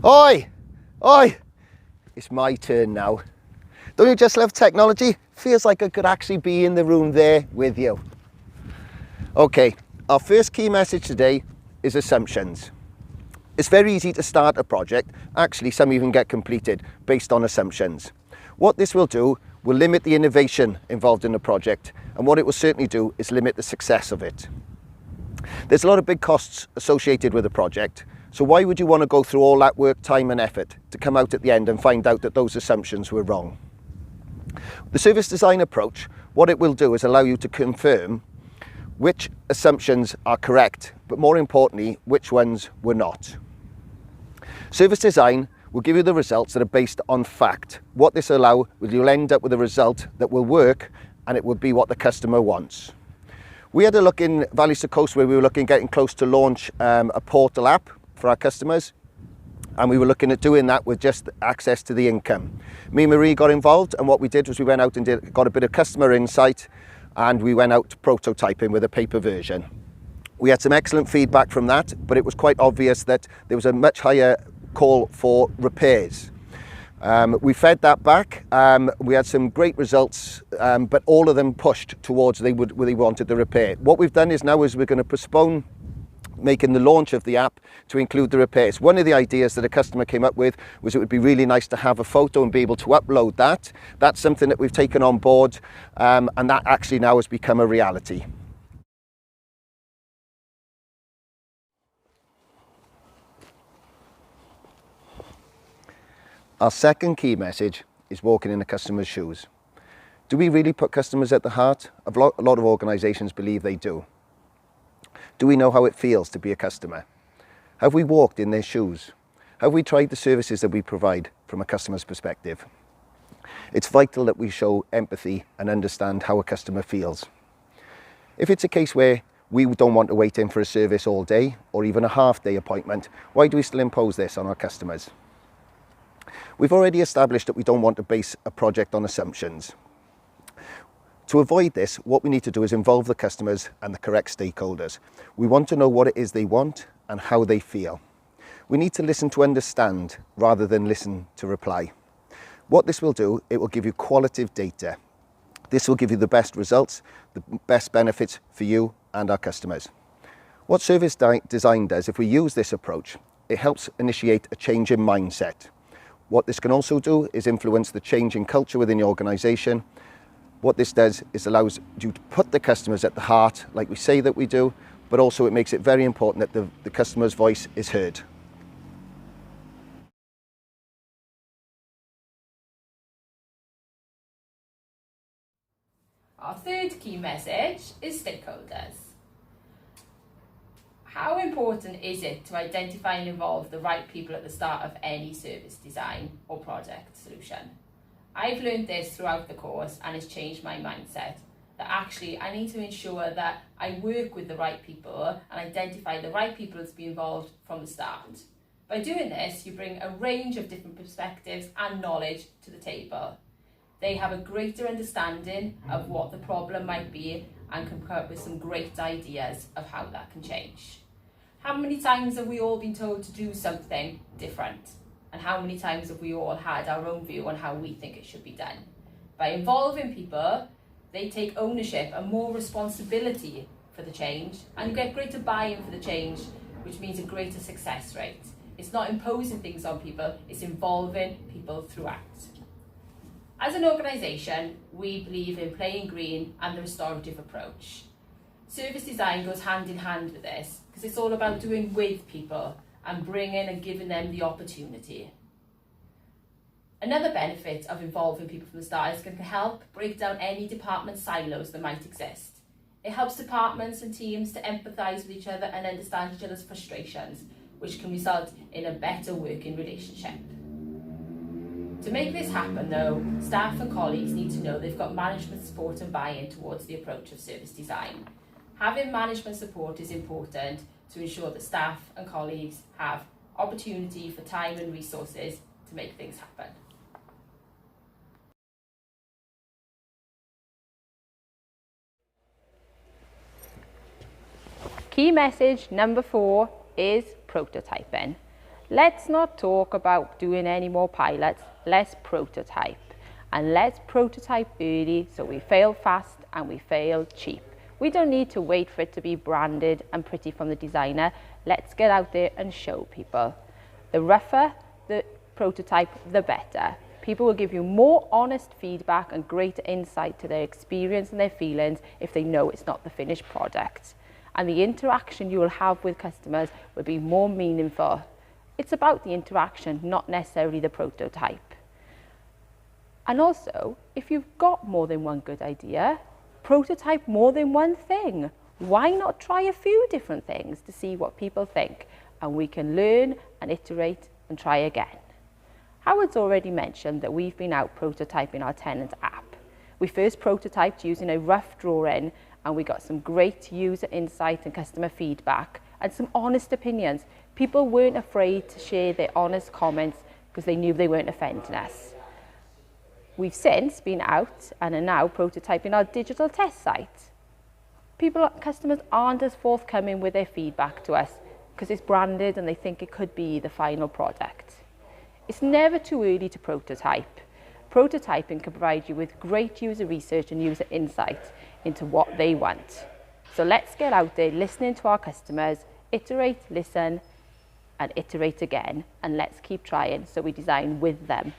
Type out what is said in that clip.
Oi! Oi! It's my turn now. Don't you just love technology? Feels like I could actually be in the room there with you. Okay, our first key message today is assumptions. It's very easy to start a project. Actually, some even get completed based on assumptions. What this will do will limit the innovation involved in the project, and what it will certainly do is limit the success of it. There's a lot of big costs associated with a project, so why would you want to go through all that work, time and effort to come out at the end and find out that those assumptions were wrong? The service design approach, what it will do is allow you to confirm which assumptions are correct, but more importantly, which ones were not. Service design will give you the results that are based on fact. What this allows, you'll end up with a result that will work, and it will be what the customer wants. We had a look in Valleys to Coast where we were looking at getting close to launch a portal app for our customers, and we were looking at doing that with just access to the income. Me and Marie got involved, and what we did was we went out and got a bit of customer insight, and we went out prototyping with a paper version. We had some excellent feedback from that, but it was quite obvious that there was a much higher call for repairs. We fed that back. We had some great results, but all of them pushed towards they wanted the repair. What we've done is now we're going to postpone making the launch of the app to include the repairs. One of the ideas that a customer came up with was it would be really nice to have a photo and be able to upload that. That's something that we've taken on board, and that actually now has become a reality. Our second key message is walking in the customer's shoes. Do we really put customers at the heart? A lot of organisations believe they do. Do we know how it feels to be a customer? Have we walked in their shoes? Have we tried the services that we provide from a customer's perspective? It's vital that we show empathy and understand how a customer feels. If it's a case where we don't want to wait in for a service all day or even a half-day appointment, why do we still impose this on our customers? We've already established that we don't want to base a project on assumptions. To avoid this, what we need to do is involve the customers and the correct stakeholders. We want to know what it is they want and how they feel. We need to listen to understand rather than listen to reply. What this will do, it will give you qualitative data. This will give you the best results, the best benefits for you and our customers. What service design does, if we use this approach, it helps initiate a change in mindset. What this can also do is influence the change in culture within the organisation. What this does is allows you to put the customers at the heart, like we say that we do, but also it makes it very important that the customer's voice is heard. Our third key message is stakeholders. How important is it to identify and involve the right people at the start of any service design or project solution? I've learned this throughout the course, and it's changed my mindset that actually I need to ensure that I work with the right people and identify the right people to be involved from the start. By doing this, you bring a range of different perspectives and knowledge to the table. They have a greater understanding of what the problem might be and can come up with some great ideas of how that can change. How many times have we all been told to do something different? And how many times have we all had our own view on how we think it should be done? By involving people, they take ownership and more responsibility for the change, and you get greater buy-in for the change, which means a greater success rate. It's not imposing things on people, it's involving people throughout. As an organisation, we believe in playing green and the restorative approach. Service design goes hand in hand with this, because it's all about doing with people and bringing and giving them the opportunity. Another benefit of involving people from the start is it can help break down any department silos that might exist. It helps departments and teams to empathise with each other and understand each other's frustrations, which can result in a better working relationship. To make this happen though, staff and colleagues need to know they've got management support and buy-in towards the approach of service design. Having management support is important to ensure that staff and colleagues have opportunity for time and resources to make things happen. Key message number 4 is prototyping. Let's not talk about doing any more pilots, let's prototype. And let's prototype early so we fail fast and we fail cheap. We don't need to wait for it to be branded and pretty from the designer. Let's get out there and show people. The rougher the prototype, the better. People will give you more honest feedback and greater insight to their experience and their feelings if they know it's not the finished product. And the interaction you will have with customers will be more meaningful. It's about the interaction, not necessarily the prototype. And also, if you've got more than one good idea, prototype more than one thing. Why not try a few different things to see what people think? And we can learn and iterate and try again. Howard's already mentioned that we've been out prototyping our tenant app. We first prototyped using a rough drawing and we got some great user insight and customer feedback and some honest opinions. People weren't afraid to share their honest comments because they knew they weren't offending us. We've since been out and are now prototyping our digital test site. Customers aren't as forthcoming with their feedback to us because it's branded and they think it could be the final product. It's never too early to prototype. Prototyping can provide you with great user research and user insight into what they want. So let's get out there listening to our customers, iterate, listen, and iterate again, and let's keep trying so we design with them.